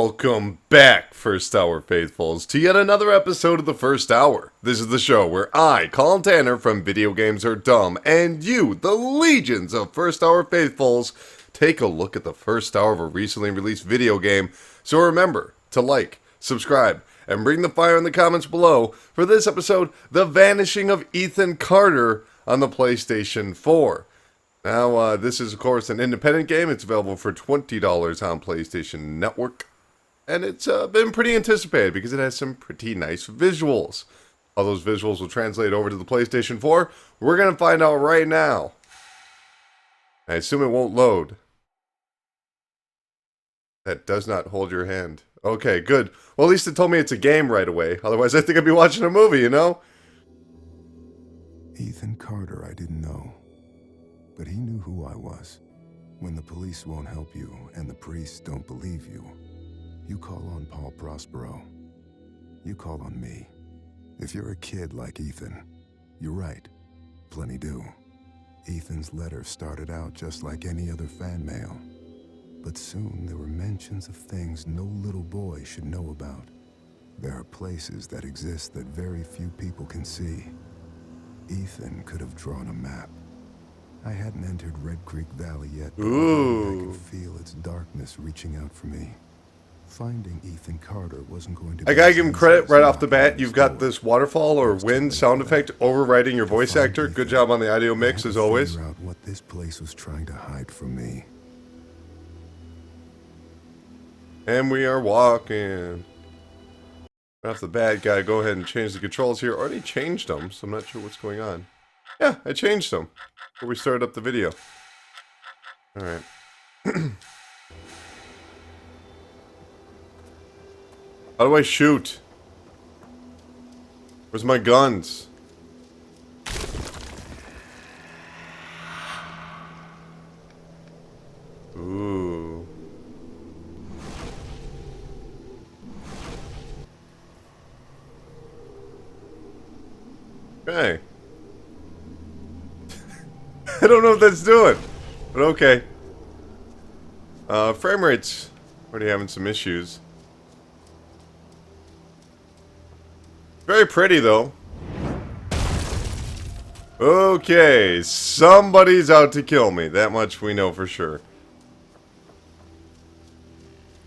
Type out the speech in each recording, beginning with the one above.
Welcome back, First Hour Faithfuls, to yet another episode of the First Hour. This is the show where I, Colin Tanner from Video Games Are Dumb, and you, the legions of First Hour Faithfuls, take a look at the first hour of a recently released video game. So remember to like, subscribe, and bring the fire in the comments below for this episode, The Vanishing of Ethan Carter on the PlayStation 4. Now, this is, of course, an independent game. It's available for $20 on PlayStation Network. And it's been pretty anticipated because it has some pretty nice visuals. How those visuals will translate over to the PlayStation 4, we're going to find out right now. I assume it won't load. That does not hold your hand. Okay, good. Well, at least it told me it's a game right away. Otherwise, I think I'd be watching a movie, you know? Ethan Carter, I didn't know. But he knew who I was. When the police won't help you and the priests don't believe you, you call on Paul Prospero. You call on me. If you're a kid like Ethan, you're right. Plenty do. Ethan's letter started out just like any other fan mail. But soon there were mentions of things no little boy should know about. There are places that exist that very few people can see. Ethan could have drawn a map. I hadn't entered Red Creek Valley yet, but I could feel its darkness reaching out for me. Finding Ethan Carter wasn't going to be... I gotta give him credit right off the bat. You've got this waterfall or wind sound effect overriding your voice actor. Good job on the audio mix, as always. Figure out what this place was trying to hide from me. And we are walking. Right off the bat, gotta go ahead and change the controls here. Already changed them, so I'm not sure what's going on. Yeah, I changed them before we started up the video. Alright. How do I shoot? Where's my guns? Ooh. Okay. I don't know what that's doing, but okay. Frame rate's already having some issues. Very pretty, though. Okay, somebody's out to kill me. That much we know for sure.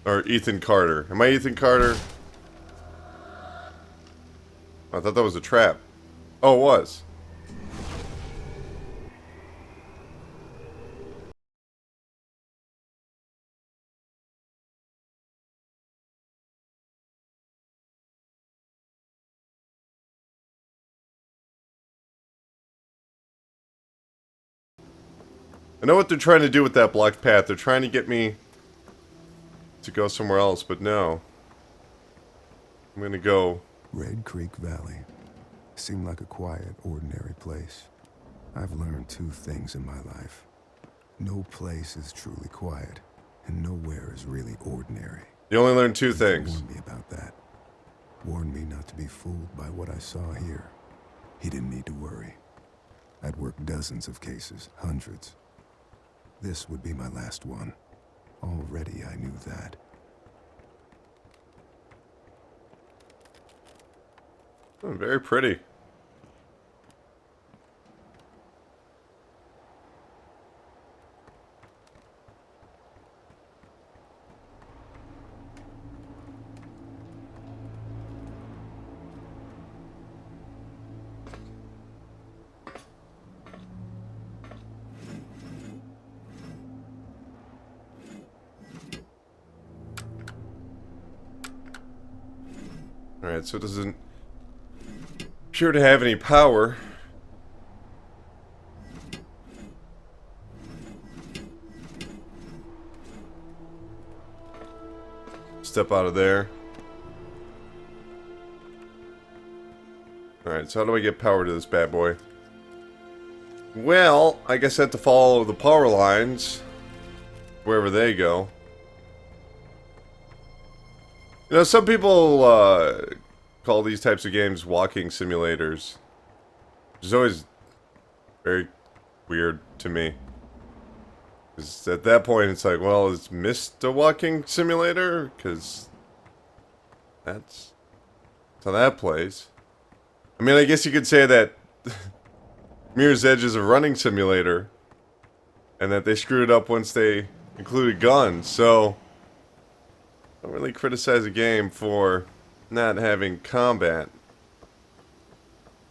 Or Ethan Carter. Am I Ethan Carter? I thought that was a trap. Oh, it was. I know what they're trying to do with that blocked path. They're trying to get me to go somewhere else, but no. I'm gonna go... Red Creek Valley seemed like a quiet, ordinary place. I've learned two things in my life. No place is truly quiet, and nowhere is really ordinary. You only learn two things. He warned me about that. Warned me not to be fooled by what I saw here. He didn't need to worry. I'd worked dozens of cases, hundreds. This would be my last one. Already I knew that. Oh, very pretty. Alright, so it doesn't appear to have any power. Step out of there. Alright, so how do I get power to this bad boy? Well, I guess I have to follow the power lines wherever they go. You know, some people call these types of games walking simulators. Which is always very weird to me. 'Cause at that point, it's like, well, is Mist a walking simulator? Because that's how that plays. I mean, I guess you could say that Mirror's Edge is a running simulator, and that they screwed it up once they included guns, so I don't really criticize a game for not having combat.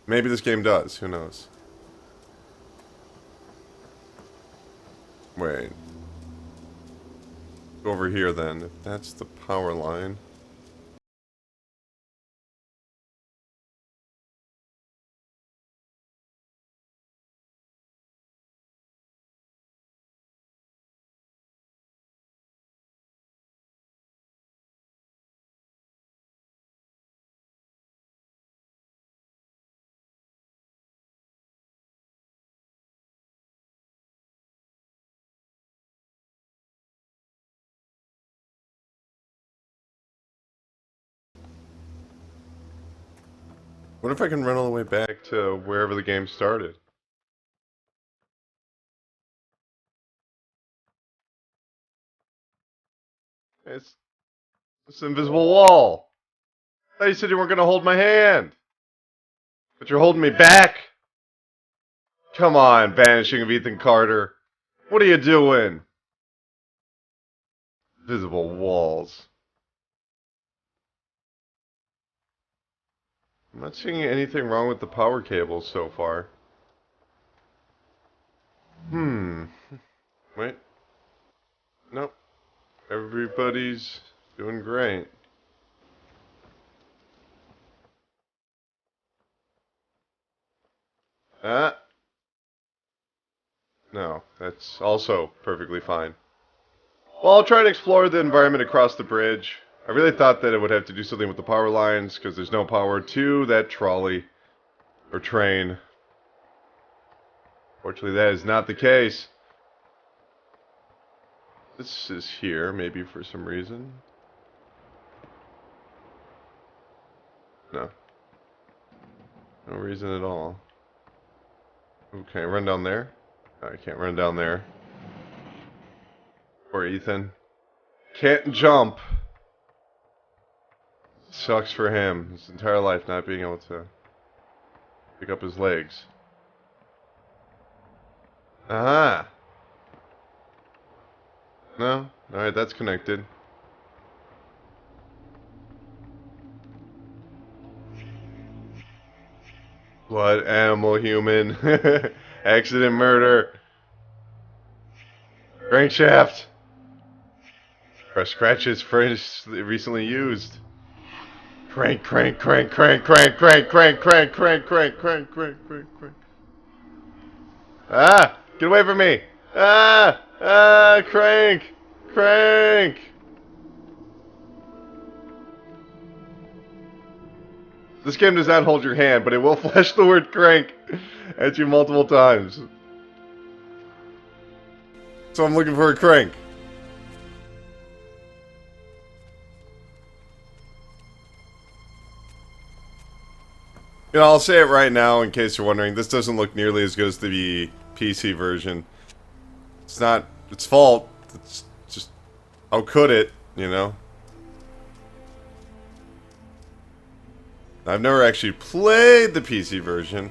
Maybe this game does, who knows. Wait. Go over here then, if that's the power line. What if I can run all the way back to wherever the game started? It's this invisible wall. I thought you said you weren't gonna hold my hand. But you're holding me back. Come on, Vanishing of Ethan Carter. What are you doing? Visible walls. I'm not seeing anything wrong with the power cables so far. Wait. Nope. Everybody's doing great. Ah. No, that's also perfectly fine. Well, I'll try to explore the environment across the bridge. I really thought that it would have to do something with the power lines, because there's no power to that trolley or train. Fortunately, that is not the case. This is here, maybe for some reason. No. No reason at all. Okay, run down there. No, I can't run down there. Poor Ethan. Can't jump. Sucks for him. His entire life not being able to pick up his legs. Aha! No? Alright, that's connected. Blood, animal, human. Accident, murder. Crankshaft. Press scratches recently used. Crank, crank, crank, crank, crank, crank, crank, crank, crank, crank, crank, crank, crank, crank. Ah! Get away from me! Ah! Ah! Crank! Crank! This game does not hold your hand, but it will flash the word crank at you multiple times. So I'm looking for a crank. You know, I'll say it right now in case you're wondering. This doesn't look nearly as good as the PC version. It's not its fault. It's just, how could it, you know? I've never actually played the PC version.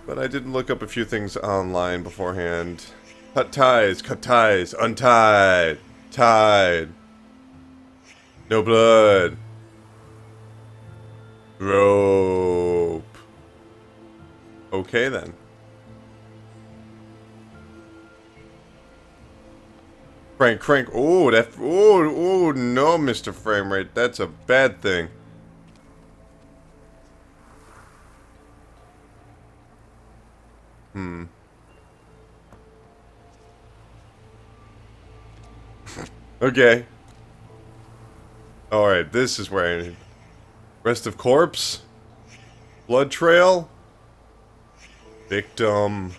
But I did look up a few things online beforehand. Cut ties, untied, tied. No blood. Rope. Okay then. Crank. Oh, oh no, Mr. Framerate. That's a bad thing. Okay. Alright, this is where I need. Rest of corpse? Blood trail? Victim.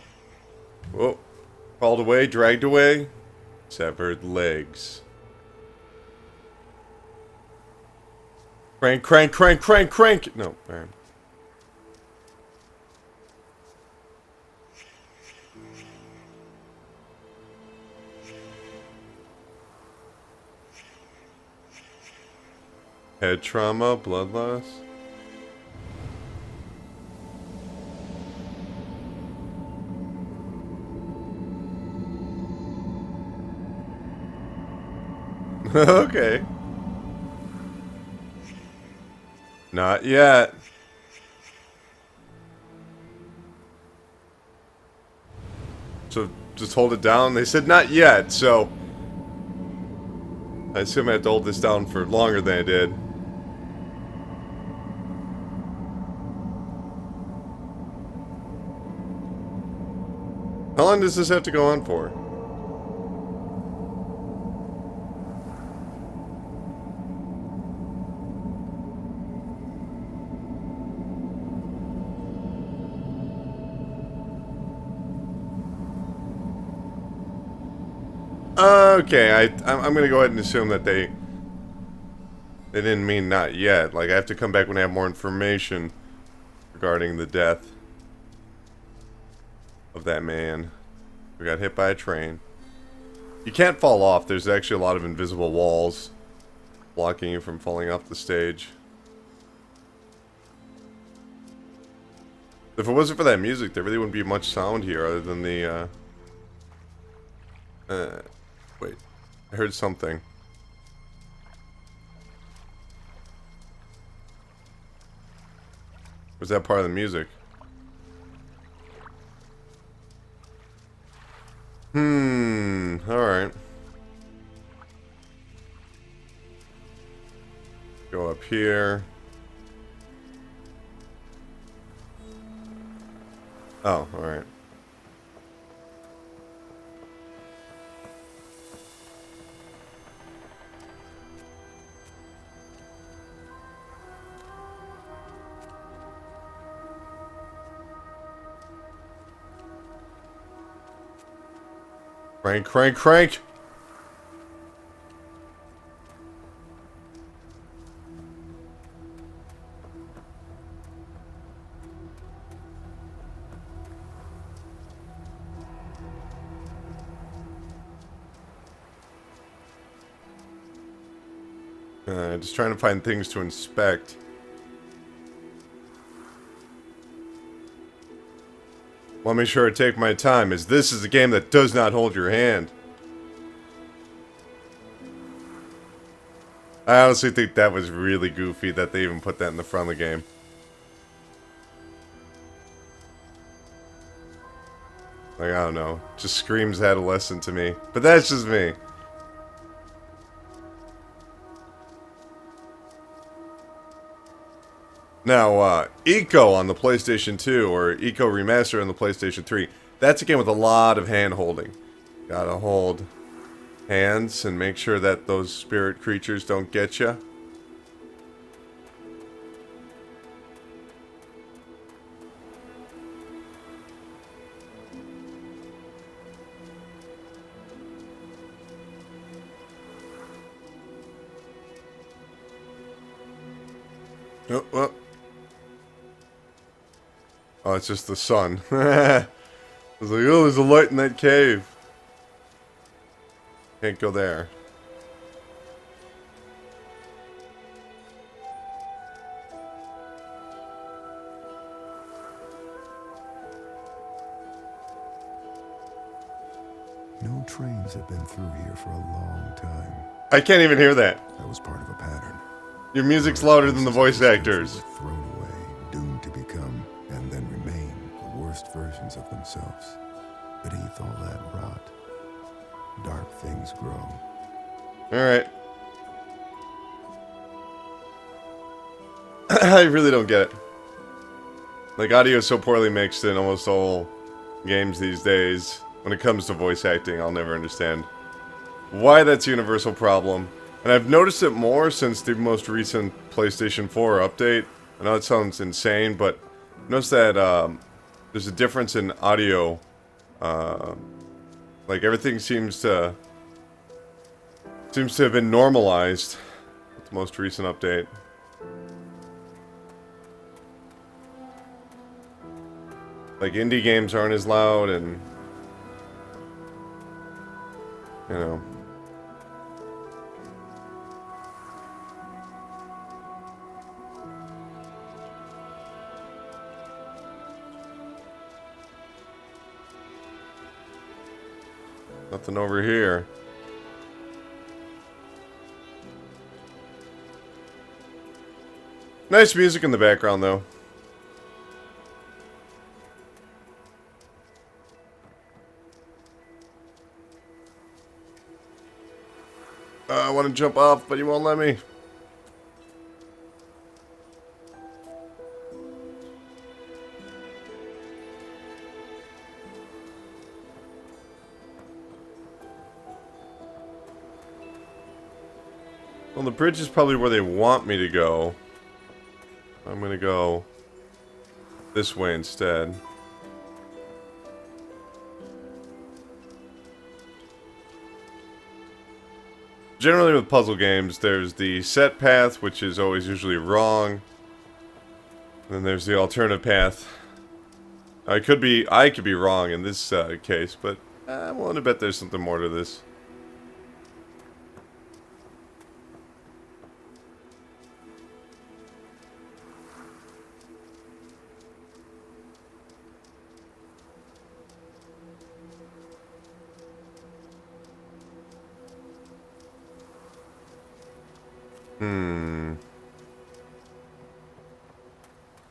Oh. Called away, dragged away. Severed legs. Crank. No, alright. Head trauma, blood loss. Okay. Not yet. So just hold it down. They said not yet, so I assume I have to hold this down for longer than I did. How long does this have to go on for? Okay, I'm gonna go ahead and assume that they didn't mean not yet. Like, I have to come back when I have more information regarding the death of that man who got hit by a train. You can't fall off. There's actually a lot of invisible walls blocking you from falling off the stage. If it wasn't for that music, there really wouldn't be much sound here other than the, wait. I heard something. Was that part of the music? Alright. Go up here. Oh, alright. Crank, crank, crank! Just trying to find things to inspect. Want to make sure I take my time, as this is a game that does not hold your hand. I honestly think that was really goofy that they even put that in the front of the game. Like, I don't know. Just screams adolescent to me. But that's just me. Now, Eco on the PlayStation 2, or Eco Remaster on the PlayStation 3, that's a game with a lot of hand-holding. Gotta hold hands and make sure that those spirit creatures don't get you. Oh, oh. Oh, it's just the sun. I was like, oh, there's a light in that cave. Can't go there. No trains have been through here for a long time. I can't even hear that. That was part of a pattern. Your music's louder than the voice actors. Were thrown away, doomed to become, and then remain, the worst versions of themselves. Beneath all that rot, dark things grow. Alright. I really don't get it. Like, audio is so poorly mixed in almost all games these days. When it comes to voice acting, I'll never understand why that's a universal problem. And I've noticed it more since the most recent PlayStation 4 update. I know it sounds insane, but notice that there's a difference in audio. Like, everything seems to have been normalized with the most recent update. Like, indie games aren't as loud, and you know. Nothing over here. Nice music in the background, though. I want to jump off, but he won't let me. Well, the bridge is probably where they want me to go. I'm gonna go this way instead. Generally with puzzle games, there's the set path, which is always usually wrong. And then there's the alternative path. I could be wrong in this case, but I'm willing to bet there's something more to this.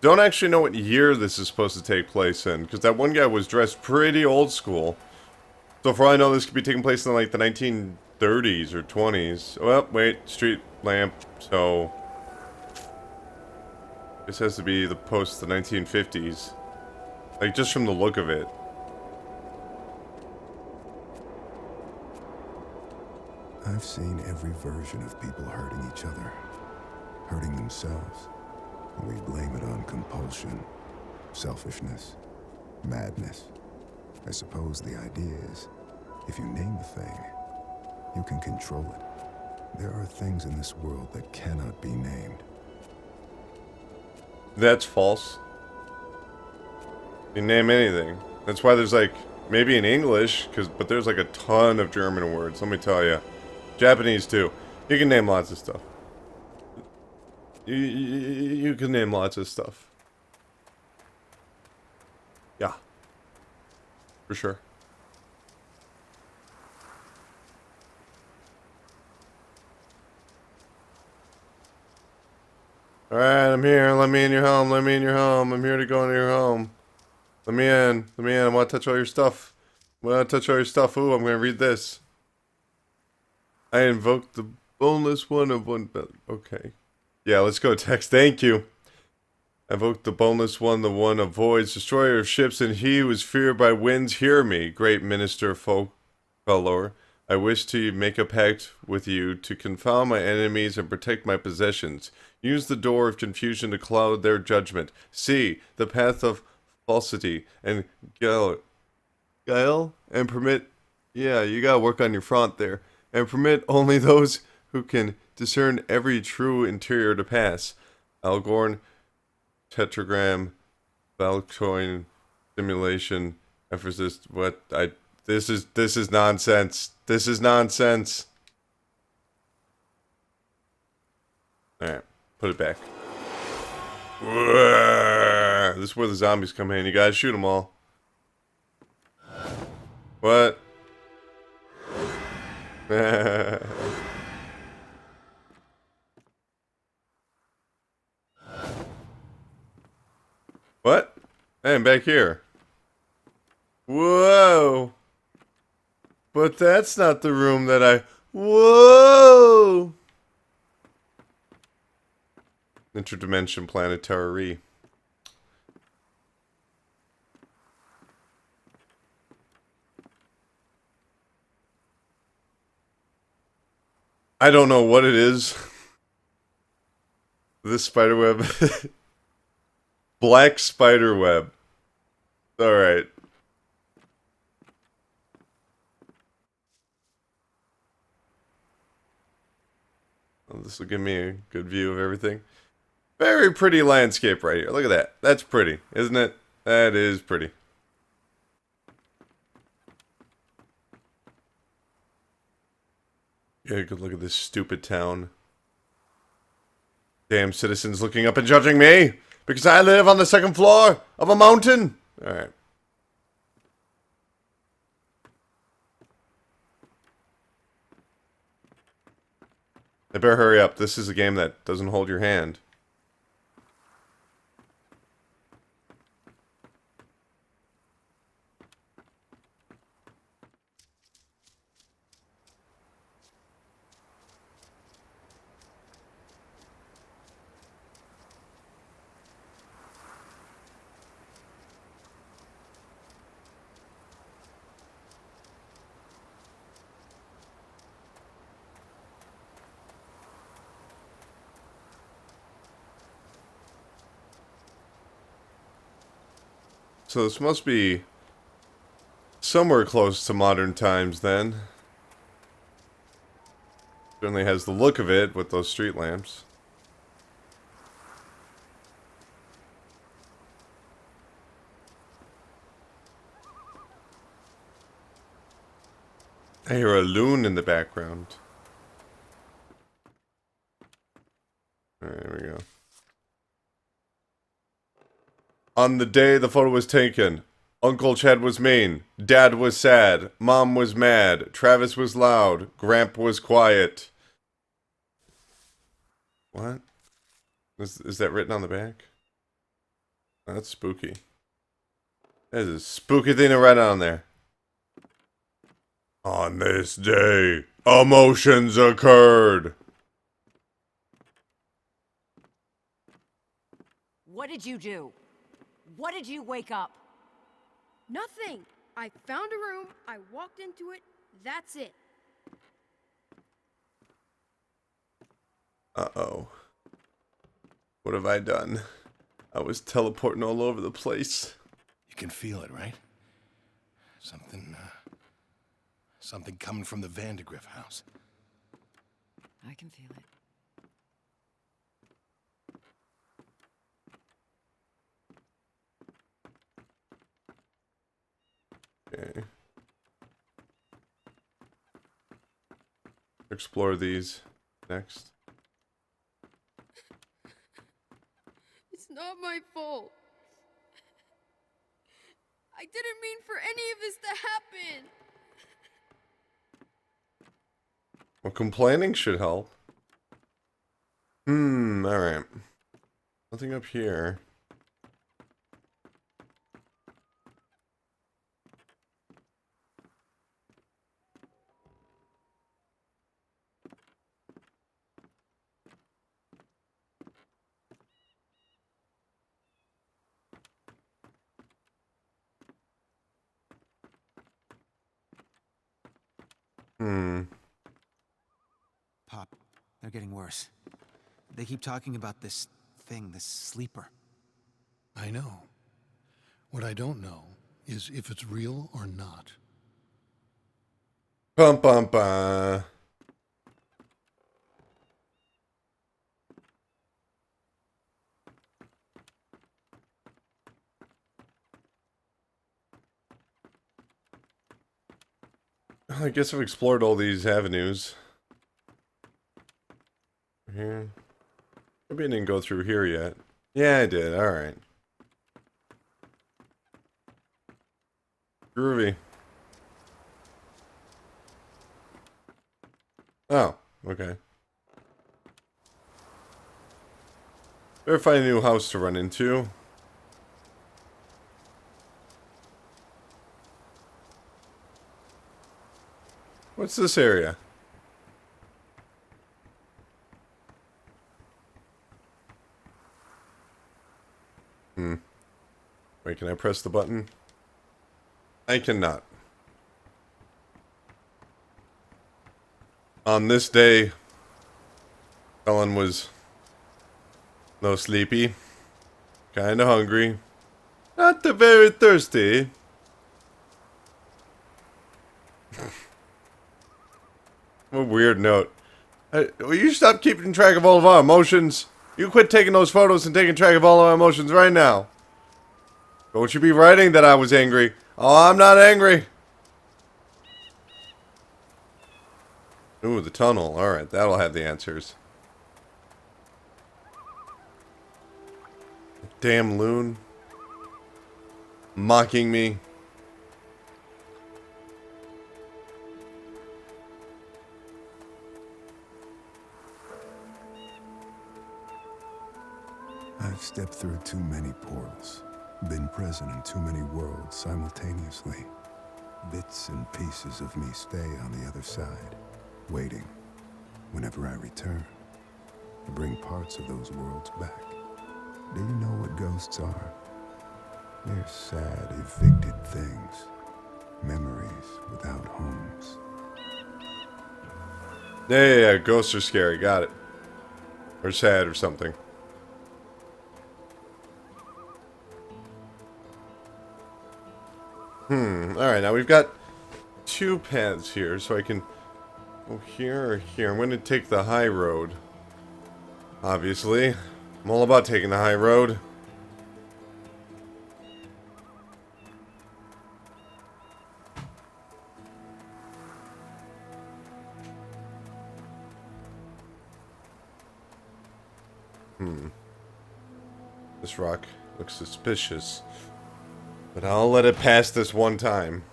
Don't actually know what year this is supposed to take place in, because that one guy was dressed pretty old school. So for all I know, this could be taking place in like the 1930s or 20s. Well, wait, street lamp, so... This has to be the post the 1950s. Like, just from the look of it. I've seen every version of people hurting each other, hurting themselves. We blame it on compulsion, selfishness, madness. I suppose the idea is, if you name the thing, you can control it. There are things in this world that cannot be named. That's false. You can name anything. That's why there's like, maybe in English, but there's like a ton of German words, let me tell you. Japanese too. You can name lots of stuff. You can name lots of stuff. Yeah. For sure. Alright, I'm here. Let me in your home. Let me in your home. I'm here to go into your home. Let me in. Let me in. I want to touch all your stuff. I want to touch all your stuff. Ooh, I'm going to read this. I invoke the boneless one of one... Okay. Yeah, let's go text. Thank you. I invoke the boneless one, the one of voids, destroyer of ships, and he who is feared by winds. Hear me, great minister Folklore. I wish to make a pact with you to confound my enemies and protect my possessions. Use the door of confusion to cloud their judgment. See the path of falsity and guile, and permit... Yeah, you gotta work on your front there. And permit only those who can discern every true interior to pass. Algorn, tetragram, Valcoin, simulation, emphasis. What this is nonsense. This is nonsense. All right, put it back. This is where the zombies come in. You guys shoot them all. What? What? Hey, I'm back here. Whoa. But that's not the room that I... Whoa! Interdimension planetary. I don't know what it is. This spiderweb. Black spiderweb. Alright. Well, this will give me a good view of everything. Very pretty landscape right here. Look at that. That's pretty, isn't it? That is pretty. Yeah, a good look at this stupid town. Damn citizens looking up and judging me because I live on the second floor of a mountain. Alright. I better hurry up. This is a game that doesn't hold your hand. So this must be somewhere close to modern times then. Certainly has the look of it with those street lamps. I hear a loon in the background. Alright, there we go. On the day the photo was taken, Uncle Chad was mean, Dad was sad, Mom was mad, Travis was loud, Gramp was quiet. What? Is that written on the back? Oh, that's spooky. That is a spooky thing to write on there. On this day, emotions occurred. What did you do? What did you wake up? Nothing. I found a room, I walked into it, that's it. Uh-oh. What have I done? I was teleporting all over the place. You can feel it, right? Something coming from the Vandergriff house. I can feel it. Okay. Explore these next. It's not my fault. I didn't mean for any of this to happen. Well, complaining should help. Alright. Nothing up here. Pop, they're getting worse. They keep talking about this thing, this sleeper. I know. What I don't know is if it's real or not. Bum bum bum. I guess I've explored all these avenues. Here. Maybe I didn't go through here yet. Yeah, I did. Alright. Groovy. Oh, okay. Better find a new house to run into. What's this area? Wait, can I press the button? I cannot. On this day, Colin was no sleepy, kinda hungry, not very thirsty. What a weird note. Will you stop keeping track of all of our emotions? You quit taking those photos and taking track of all of our emotions right now. Don't you be writing that I was angry. Oh, I'm not angry. Ooh, the tunnel. Alright, that'll have the answers. Damn loon. Mocking me. I've stepped through too many portals, been present in too many worlds simultaneously. Bits and pieces of me stay on the other side, waiting, whenever I return, to bring parts of those worlds back. Do you know what ghosts are? They're sad, evicted things. Memories without homes. Yeah, ghosts are scary, got it. Or sad or something. Alright, now we've got 2 paths here, so I can go here or here. I'm going to take the high road. Obviously. I'm all about taking the high road. This rock looks suspicious. But I'll let it pass this one time.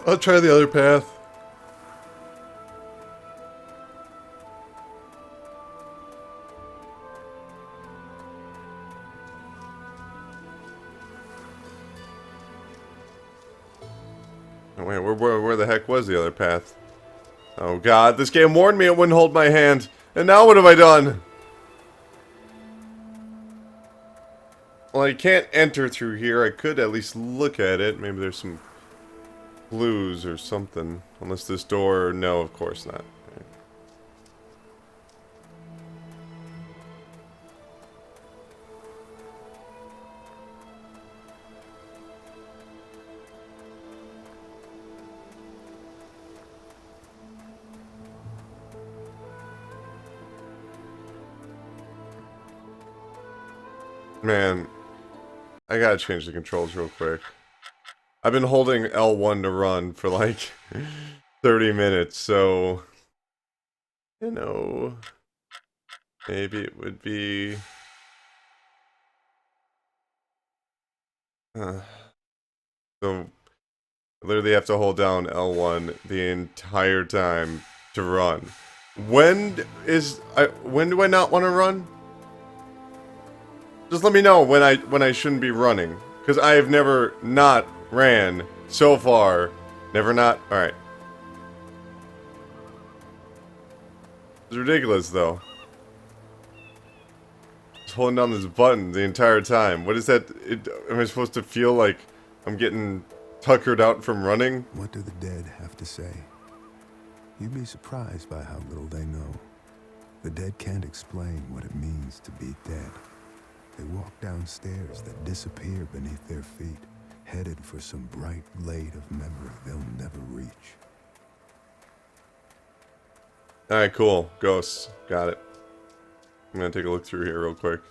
I'll try the other path. Oh, wait, where the heck was the other path? Oh god, this game warned me it wouldn't hold my hand. And now what have I done? Well, I can't enter through here. I could at least look at it. Maybe there's some clues or something. Unless this door... No, of course not. Man, I gotta change the controls real quick. I've been holding L1 to run for like 30 minutes, so... You know... Maybe it would be... So... I literally have to hold down L1 the entire time to run. When do I not want to run? Just let me know when I shouldn't be running, because I have never not ran so far. Never not. All right. It's ridiculous though. Just holding down this button the entire time. What is that? Am I supposed to feel like I'm getting tuckered out from running? What do the dead have to say? You'd be surprised by how little they know. The dead can't explain what it means to be dead. They walk down stairs that disappear beneath their feet, headed for some bright glade of memory they'll never reach. Alright, cool. Ghosts. Got it. I'm gonna take a look through here real quick.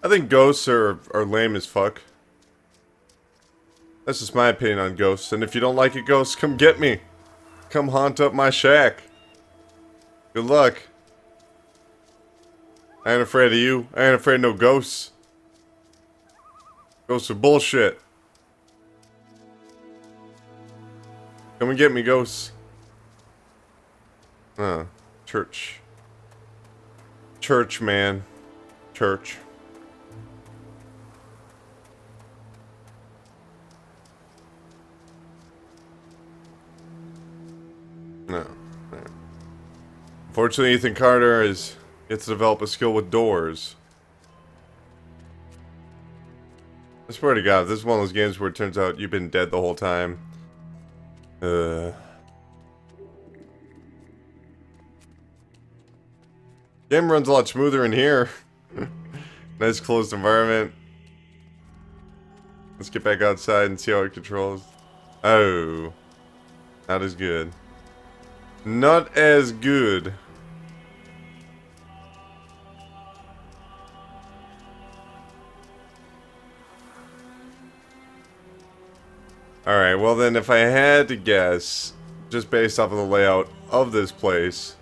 I think ghosts are lame as fuck. That's just my opinion on ghosts. And if you don't like it, ghosts, come get me. Come haunt up my shack. Good luck. I ain't afraid of you. I ain't afraid of no ghosts. Ghosts are bullshit. Come and get me, ghosts. Church. Church, man. Church. No. Fortunately, Ethan Carter gets to develop a skill with doors. I swear to God, this is one of those games where it turns out you've been dead the whole time. Yeah, Game runs a lot smoother in here. Nice closed environment. Let's get back outside and see how it controls. Oh. Not as good. Not as good. Alright, well then if I had to guess, just based off of the layout of this place,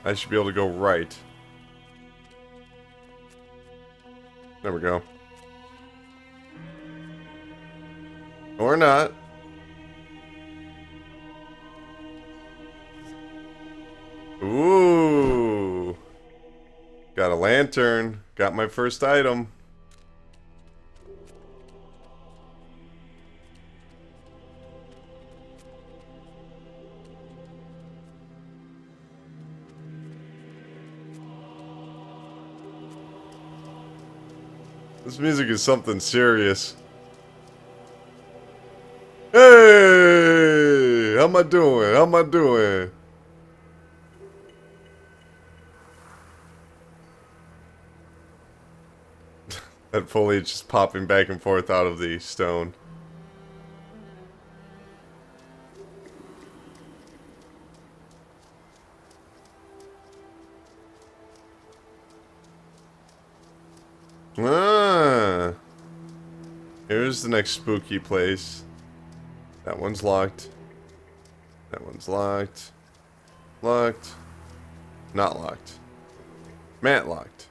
I should be able to go right. There we go. Or not. Ooh. Got a lantern. Got my first item. This music is something serious. Hey! How am I doing? How am I doing? That foliage just popping back and forth out of the stone. Ah! Here's the next spooky place. That one's locked. That one's locked. Locked. Not locked. Mat locked.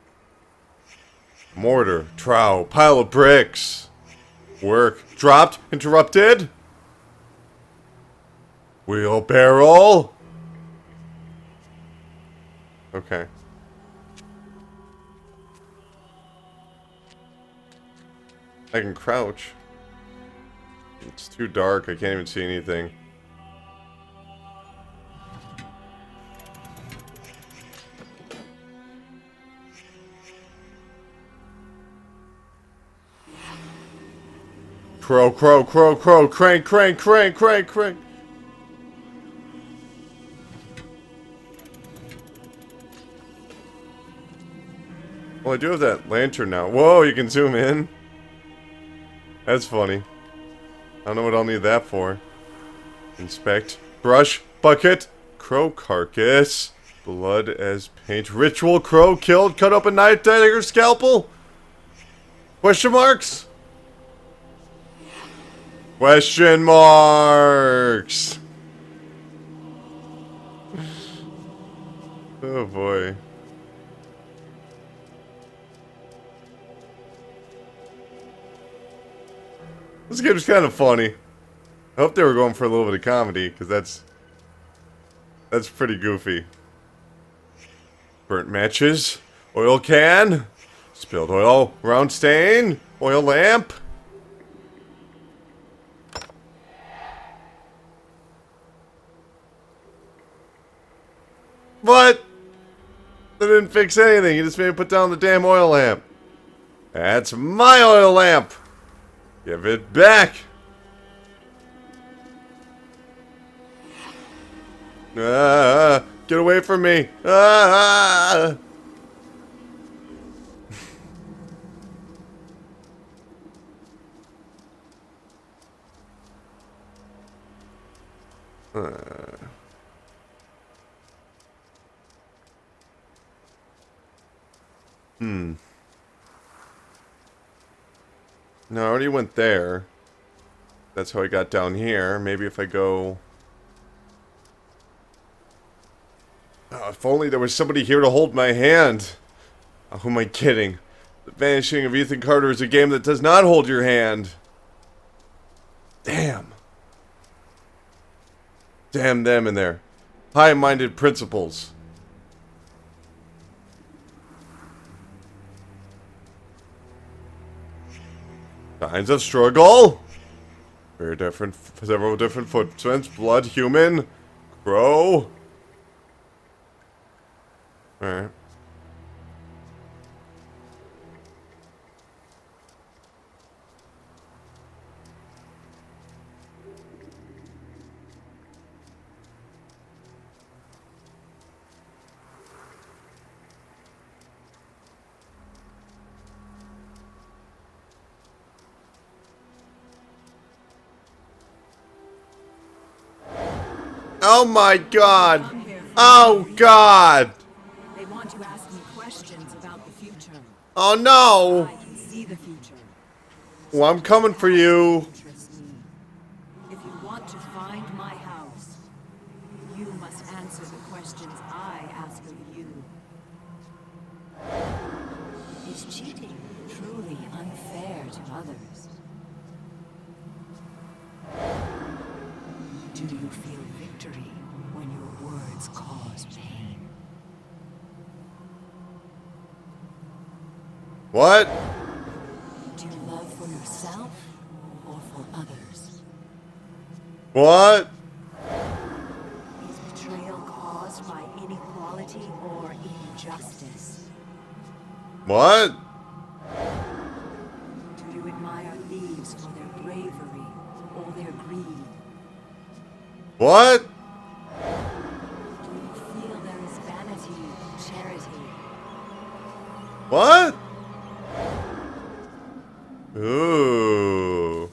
Mortar, trowel, pile of bricks. Work, dropped, interrupted. Wheelbarrow. Okay. I can crouch. It's too dark, I can't even see anything. Crow, crow, crow, crow, crank, crank, crank, crank, crank. Well, I do have that lantern now. Whoa, you can zoom in. That's funny. I don't know what I'll need that for. Inspect. Brush. Bucket. Crow carcass. Blood as paint. Ritual crow killed. Cut open knife. Dagger. Scalpel. Question marks? Question marks. Oh boy. This game's kind of funny. I hope they were going for a little bit of comedy, because that's pretty goofy. Burnt matches, oil can, spilled oil, round stain, oil lamp. What? That didn't fix anything. You just made me put down the damn oil lamp. That's my oil lamp. Give it back. Get away from me. No, I already went there. That's how I got down here. Maybe if I go... Oh, if only there was somebody here to hold my hand. Oh, who am I kidding? The Vanishing of Ethan Carter is a game that does not hold your hand. Damn. Damn them in there. High-minded principles. Signs of struggle. Several different footprints. Blood, human, crow. Alright. Oh my god! Oh god! They want to ask me questions about the future. Oh no! I can see the future. Well, I'm coming for you. Interests me. If you want to find my house, you must answer the questions I ask of you. Is cheating truly unfair to others? Do you feel victory when your words cause pain? What? Do you love for yourself or for others? What? Is betrayal caused by inequality or injustice? What? Do you admire thieves for their bravery or their greed? What? Do you feel there is vanity in charity? What? Ooh.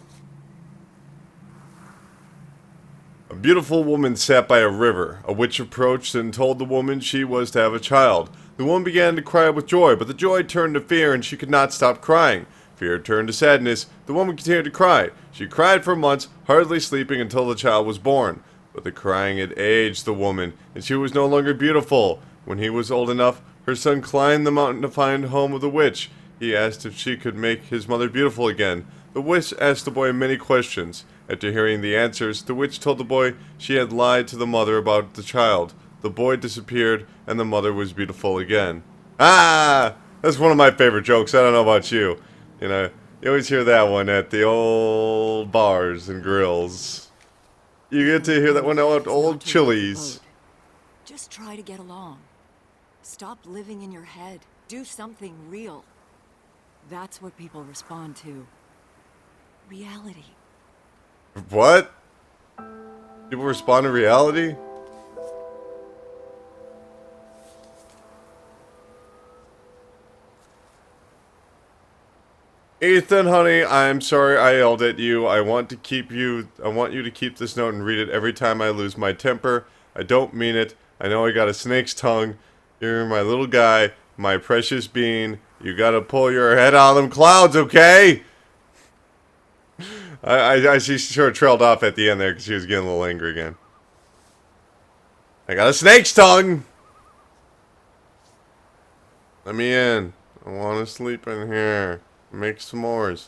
A beautiful woman sat by a river. A witch approached and told the woman she was to have a child. The woman began to cry with joy, but the joy turned to fear and she could not stop crying. Fear turned to sadness. The woman continued to cry. She cried for months, hardly sleeping until the child was born. But the crying had aged the woman, and she was no longer beautiful. When he was old enough, her son climbed the mountain to find home with the witch. He asked if she could make his mother beautiful again. The witch asked the boy many questions. After hearing the answers, the witch told the boy she had lied to the mother about the child. The boy disappeared, and the mother was beautiful again. Ah! That's one of my favorite jokes. I don't know about you. You know, you always hear that one at the old bars and grills. You get to hear that one at old Chili's. Just try to get along. Stop living in your head. Do something real. That's what people respond to. Reality. What? People respond to reality? Ethan, honey, I'm sorry I yelled at you. I want you to keep this note and read it every time I lose my temper. I don't mean it. I know I got a snake's tongue. You're my little guy, my precious bean. You gotta pull your head out of them clouds, okay? She sort of trailed off at the end there because she was getting a little angry again. I got a snake's tongue! Let me in. I want to sleep in here. Make s'mores.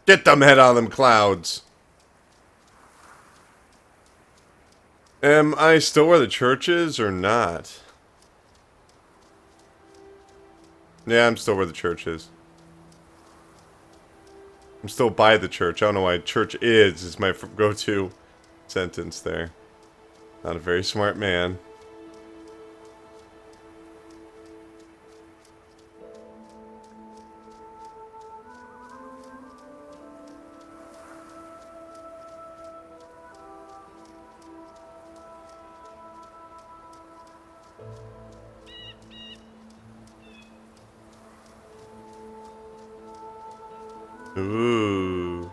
Get them head out of them clouds. Am I still where the church is or not? Yeah, I'm still where the church is. I'm still by the church. I don't know why church is my go-to sentence there. Not a very smart man. Ooh.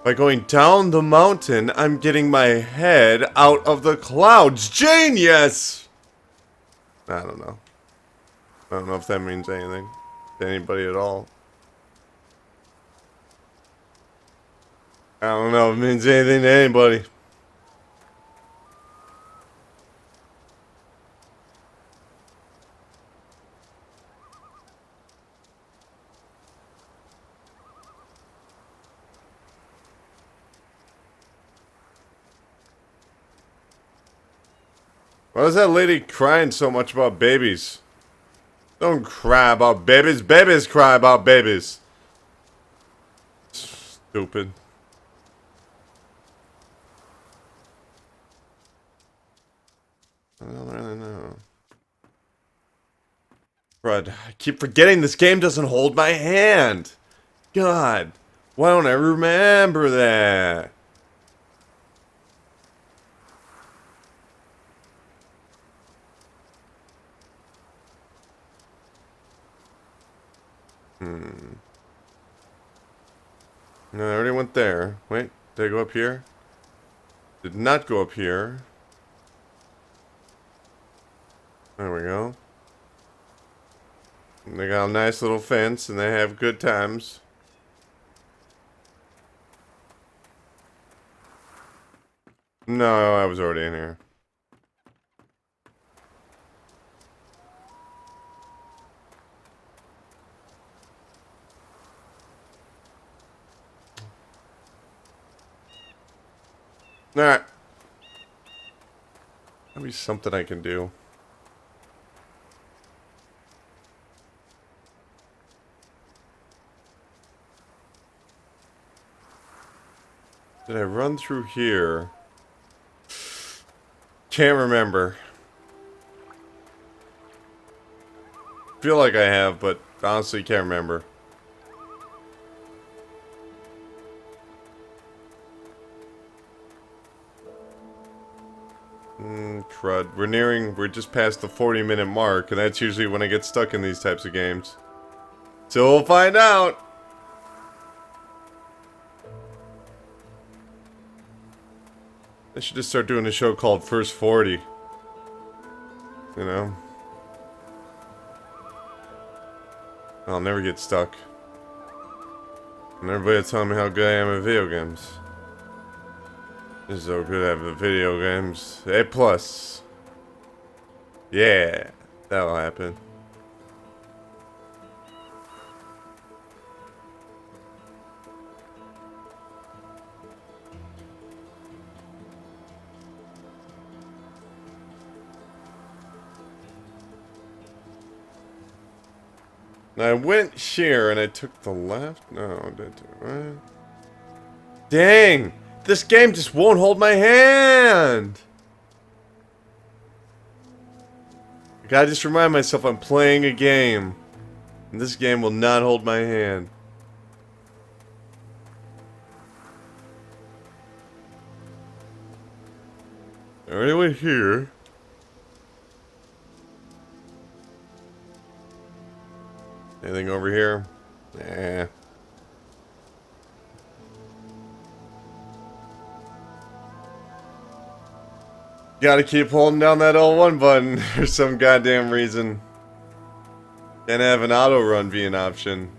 By going down the mountain, I'm getting my head out of the clouds. Genius! I don't know. I don't know if that means anything to anybody at all. I don't know if it means anything to anybody. Why is that lady crying so much about babies? Don't cry about babies. Babies cry about babies. Stupid. I don't really know. Crud. I keep forgetting this game doesn't hold my hand. God. Why don't I remember that? No, I already went there. Wait, did I go up here? Did not go up here. There we go. And they got a nice little fence and they have good times. No, I was already in here. Alright. That'd be something I can do. Did I run through here? Can't remember. Feel like I have, but honestly can't remember. Crud. We're just past the 40-minute mark, and that's usually when I get stuck in these types of games. So we'll find out! I should just start doing a show called First 40. You know? I'll never get stuck. And everybody telling me how good I am at video games. This is so good at video games. A plus. Yeah, that'll happen. I went here and I took the left. No, I didn't do it right. Dang! This game just won't hold my hand! I gotta just remind myself I'm playing a game. And this game will not hold my hand. I already went here. Anything over here? Nah. Gotta keep holding down that L1 button for some goddamn reason. Can't have an auto run be an option.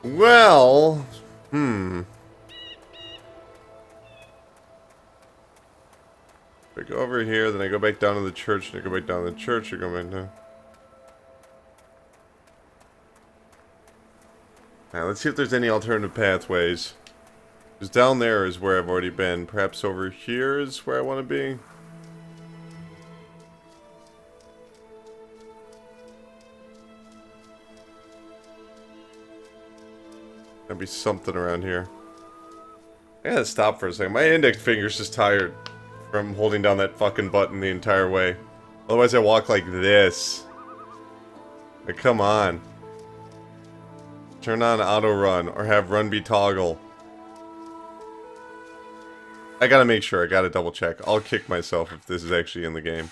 Well, I go over here, then I go back down to the church, and I go back down to the church, I go back down. Now, let's see if there's any alternative pathways. Because down there is where I've already been. Perhaps over here is where I want to be. There'll be something around here. I gotta stop for a second. My index finger's just tired from holding down that fucking button the entire way. Otherwise I walk like this. Like, come on. Turn on auto run or have run be toggle. I gotta make sure. I gotta double check. I'll kick myself if this is actually in the game.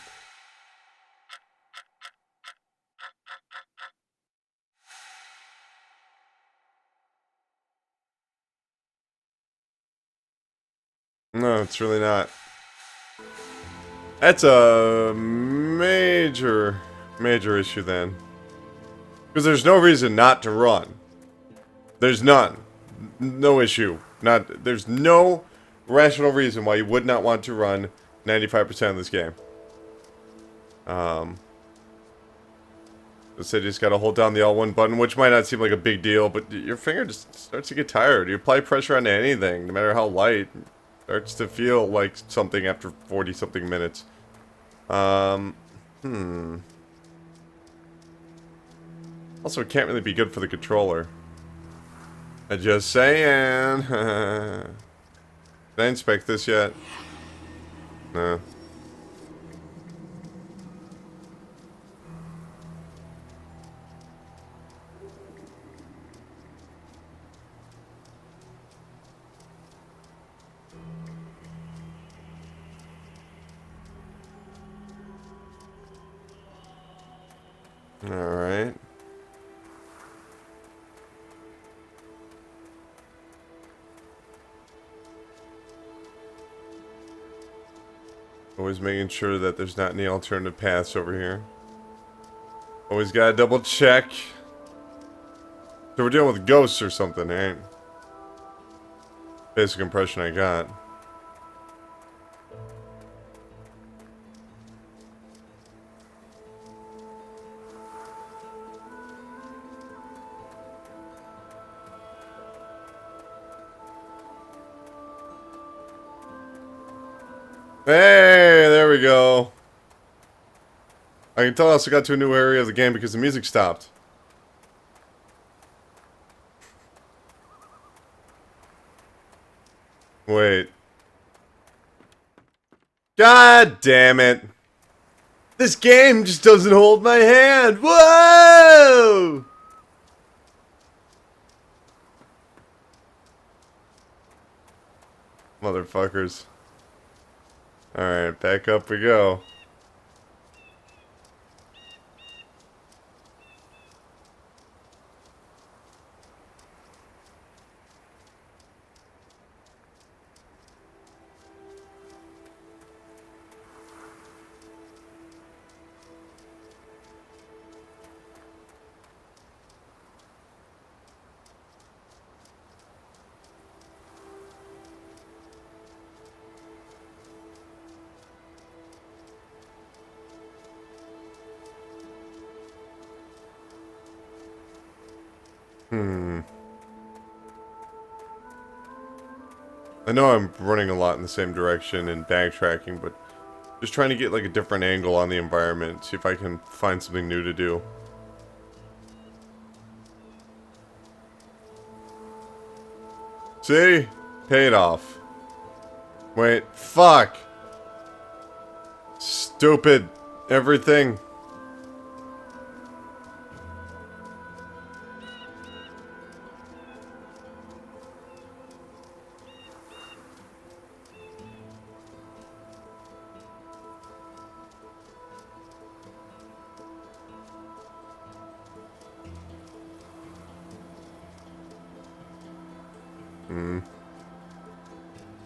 No, it's really not. That's a major issue then. Because there's no reason not to run. There's none. No issue. There's no rational reason why you would not want to run 95% of this game. So you just gotta hold down the L1 button, which might not seem like a big deal, but your finger just starts to get tired. You apply pressure onto anything, no matter how light. Starts to feel like something after 40-something minutes. Also, it can't really be good for the controller. I'm just saying. Did I inspect this yet? No. Alright. Always making sure that there's not any alternative paths over here. Always gotta double check. So we're dealing with ghosts or something, right? Basic impression I got. Hey, there we go. I can tell I also got to a new area of the game because the music stopped. Wait. God damn it. This game just doesn't hold my hand. Whoa! Motherfuckers. Alright, back up we go. I know I'm running a lot in the same direction and backtracking, but just trying to get like a different angle on the environment, see if I can find something new to do. See? Paid off. Wait, fuck! Stupid everything.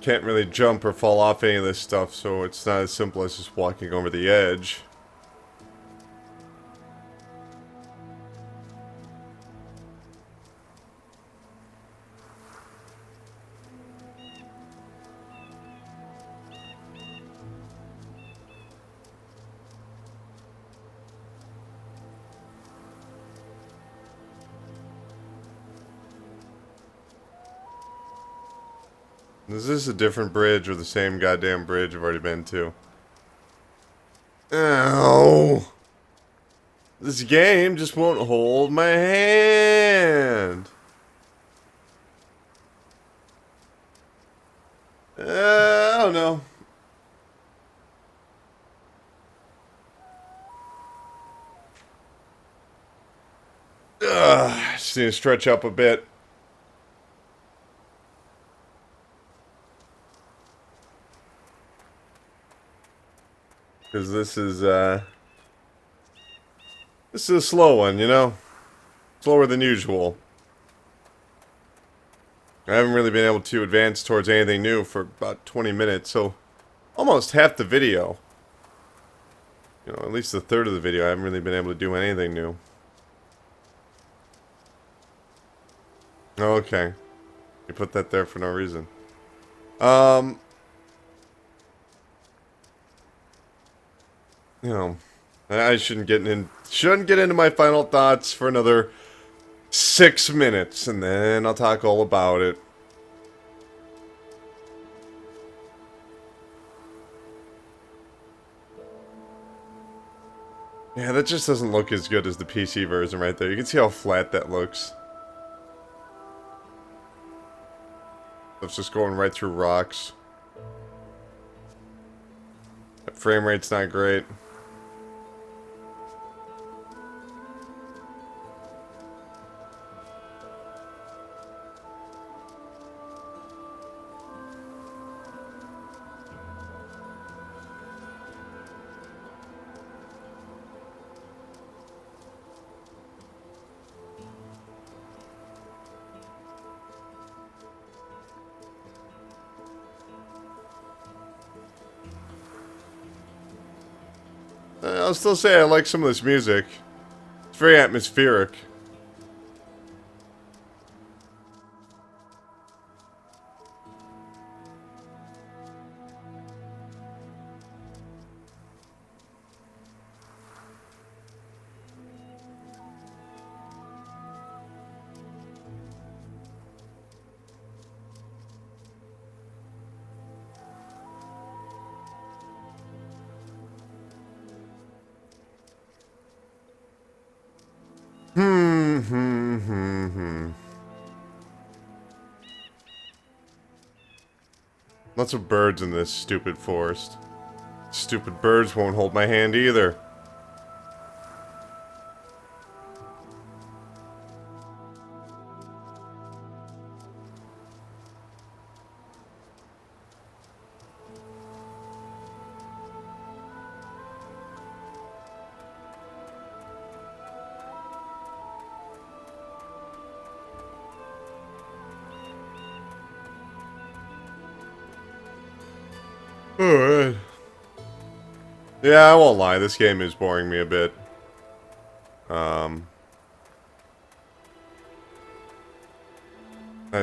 Can't really jump or fall off any of this stuff, so it's not as simple as just walking over the edge. Is this a different bridge or the same goddamn bridge I've already been to? Ow! This game just won't hold my hand! I don't know. Just need to stretch up a bit. Because this is a slow one, you know? Slower than usual. I haven't really been able to advance towards anything new for about 20 minutes, so almost half the video. You know, at least a third of the video, I haven't really been able to do anything new. Okay. You put that there for no reason. You know, I shouldn't get into my final thoughts for another 6 minutes, and then I'll talk all about it. Yeah, that just doesn't look as good as the PC version right there. You can see how flat that looks. It's just going right through rocks. That frame rate's not great. I'll still say I like some of this music. It's very atmospheric. Lots of birds in this stupid forest. Stupid birds won't hold my hand either. Alright. Yeah, I won't lie, this game is boring me a bit. I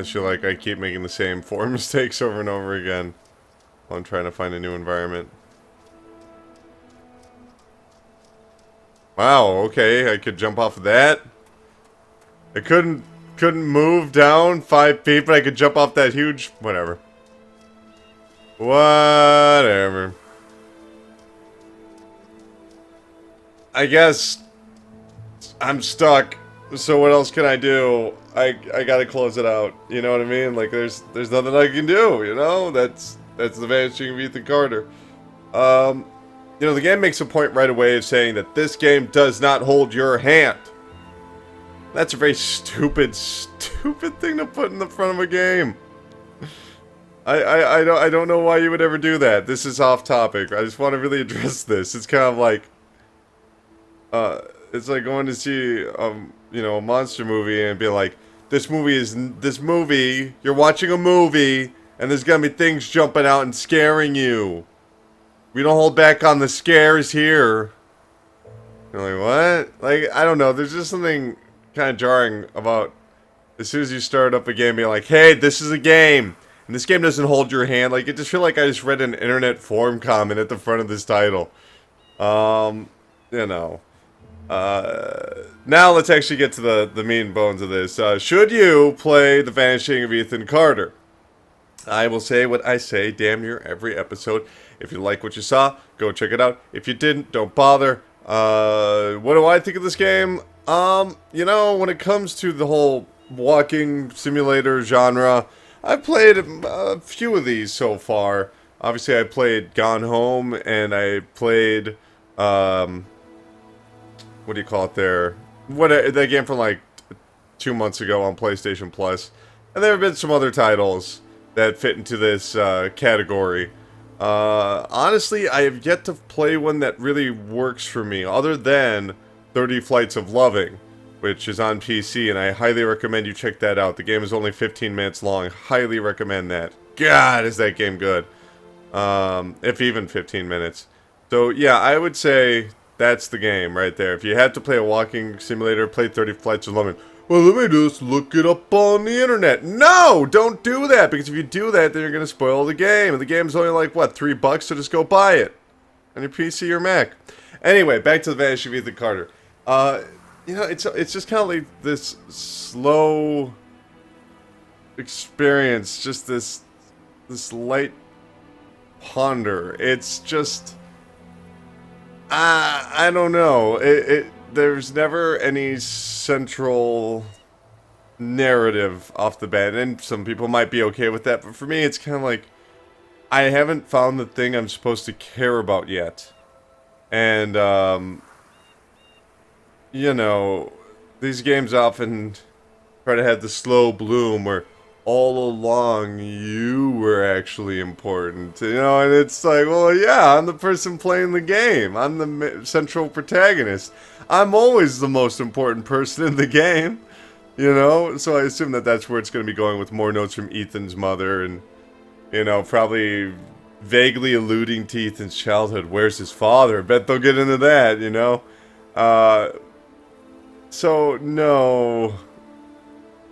feel like I keep making the same 4 mistakes over and over again while I'm trying to find a new environment. Wow, okay, I could jump off of that. I couldn't move down 5 feet, but I could jump off that huge... Whatever. Whatever. I guess I'm stuck. So what else can I do? I gotta close it out. You know what I mean? Like there's nothing I can do. You know that's the Vanishing of Ethan Carter. You know the game makes a point right away of saying that this game does not hold your hand. That's a very stupid thing to put in the front of a game. I don't know why you would ever do that. This is off topic. I just want to really address this. It's kind of like it's like going to see you know, a monster movie and be like, this movie, you're watching a movie and there's gonna be things jumping out and scaring you. We don't hold back on the scares here. You're like, what? Like, I don't know, there's just something kind of jarring about as soon as you start up a game being like, hey, this is a game. And this game doesn't hold your hand. Like, it just feel like I just read an internet forum comment at the front of this title. You know. Now let's actually get to the meat and bones of this. Should you play The Vanishing of Ethan Carter? I will say what I say damn near every episode. If you like what you saw, go check it out. If you didn't, don't bother. What do I think of this game? You know, when it comes to the whole walking simulator genre, I've played a few of these so far. Obviously, I played Gone Home, and I played, what do you call it there? That game from like 2 months ago on PlayStation Plus. And there have been some other titles that fit into this category. Honestly, I have yet to play one that really works for me, other than 30 Flights of Loving, which is on PC, and I highly recommend you check that out. The game is only 15 minutes long. Highly recommend that. God, is that game good. If even 15 minutes. So, yeah, I would say that's the game right there. If you had to play a walking simulator, play 30 Flights of Loving. Well, let me just look it up on the internet. No! Don't do that, because if you do that, then you're going to spoil the game. And the game's only like, what, $3, so just go buy it. On your PC or Mac. Anyway, back to The Vanishing of Ethan Carter. You know, it's just kind of like this slow experience, just this light ponder. It's just, I don't know. There's never any central narrative off the bat, and some people might be okay with that, but for me, it's kind of like I haven't found the thing I'm supposed to care about yet, and you know, these games often try to have the slow bloom where all along you were actually important, you know, and it's like, well, yeah, I'm the person playing the game. I'm the central protagonist. I'm always the most important person in the game, you know, so I assume that that's where it's going to be going with more notes from Ethan's mother and, you know, probably vaguely alluding to Ethan's childhood. Where's his father? I bet they'll get into that, you know? So, no.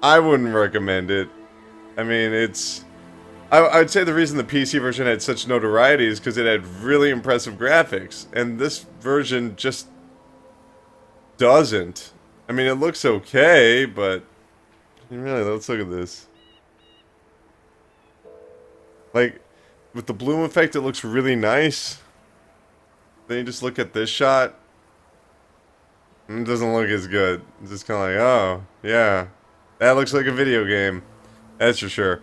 I wouldn't recommend it. I mean, it's... I'd say the reason the PC version had such notoriety is because it had really impressive graphics. And this version just doesn't. I mean, it looks okay, but... Really, let's look at this. Like, with the bloom effect, it looks really nice. Then you just look at this shot. It doesn't look as good. It's just kind of like, oh, yeah. That looks like a video game. That's for sure.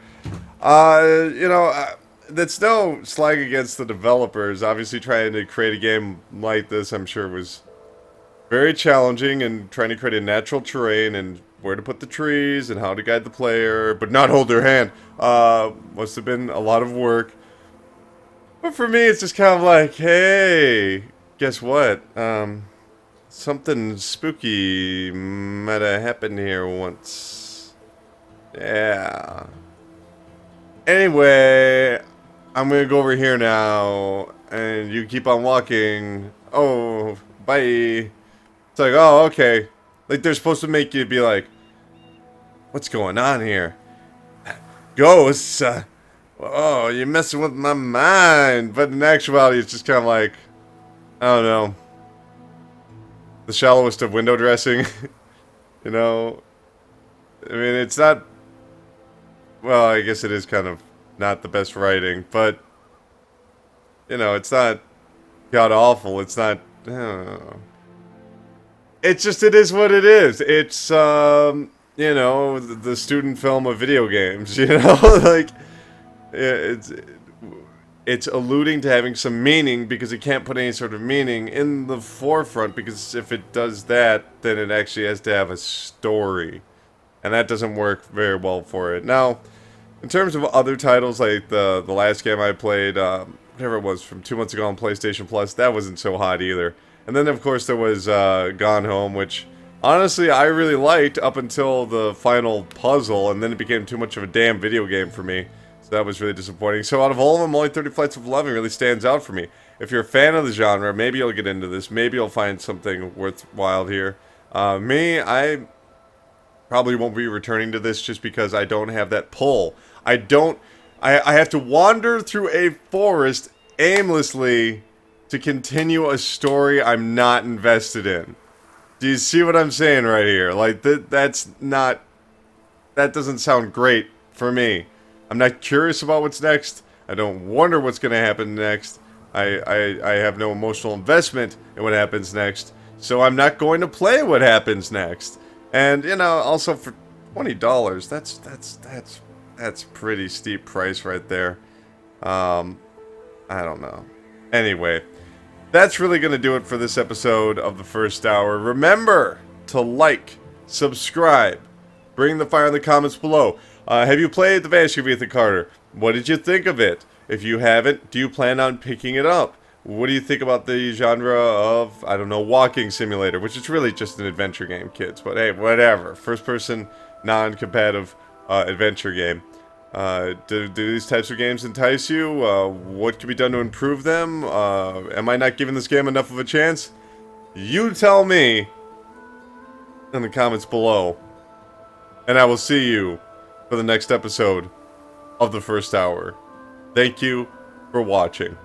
You know, that's no slag against the developers. Obviously, trying to create a game like this, I'm sure, was very challenging, and trying to create a natural terrain and where to put the trees and how to guide the player, but not hold their hand. Must have been a lot of work. But for me, it's just kind of like, hey, guess what? Something spooky might have happened here once. Yeah. Anyway, I'm gonna go over here now, and you keep on walking. Oh, bye. It's like, oh, okay. Like, they're supposed to make you be like, what's going on here? Ghosts, oh, you're messing with my mind. But in actuality, it's just kind of like, I don't know, the shallowest of window dressing. You know, I mean, it's not, well, I guess it is kind of not the best writing, but, you know, it's not god-awful. It's not, I don't know. It's just, it is what it is. It's, you know, the student film of video games, you know? Like, it's alluding to having some meaning because it can't put any sort of meaning in the forefront, because if it does that, then it actually has to have a story. And that doesn't work very well for it. Now, in terms of other titles, like the last game I played, whatever it was, from 2 months ago on PlayStation Plus, that wasn't so hot either. And then, of course, there was Gone Home, which, honestly, I really liked up until the final puzzle, and then it became too much of a damn video game for me. So that was really disappointing. So out of all of them, only 30 Flights of Loving really stands out for me. If you're a fan of the genre, maybe you'll get into this. Maybe you'll find something worthwhile here. I probably won't be returning to this just because I don't have that pull. I have to wander through a forest aimlessly to continue a story I'm not invested in. Do you see what I'm saying right here? Like, that doesn't sound great for me. I'm not curious about what's next. I don't wonder what's going to happen next. I have no emotional investment in what happens next. So I'm not going to play what happens next. And, you know, also for $20, that's pretty steep price right there. I don't know. Anyway, that's really going to do it for this episode of the First Hour. Remember to like, subscribe, bring the fire in the comments below. Have you played The Vanishing of Ethan Carter? What did you think of it? If you haven't, do you plan on picking it up? What do you think about the genre of, I don't know, walking simulator, which is really just an adventure game, kids. But hey, whatever. First-person, non-competitive adventure game. Do these types of games entice you? What can be done to improve them? Am I not giving this game enough of a chance? You tell me in the comments below. And I will see you for the next episode of the First Hour. Thank you for watching.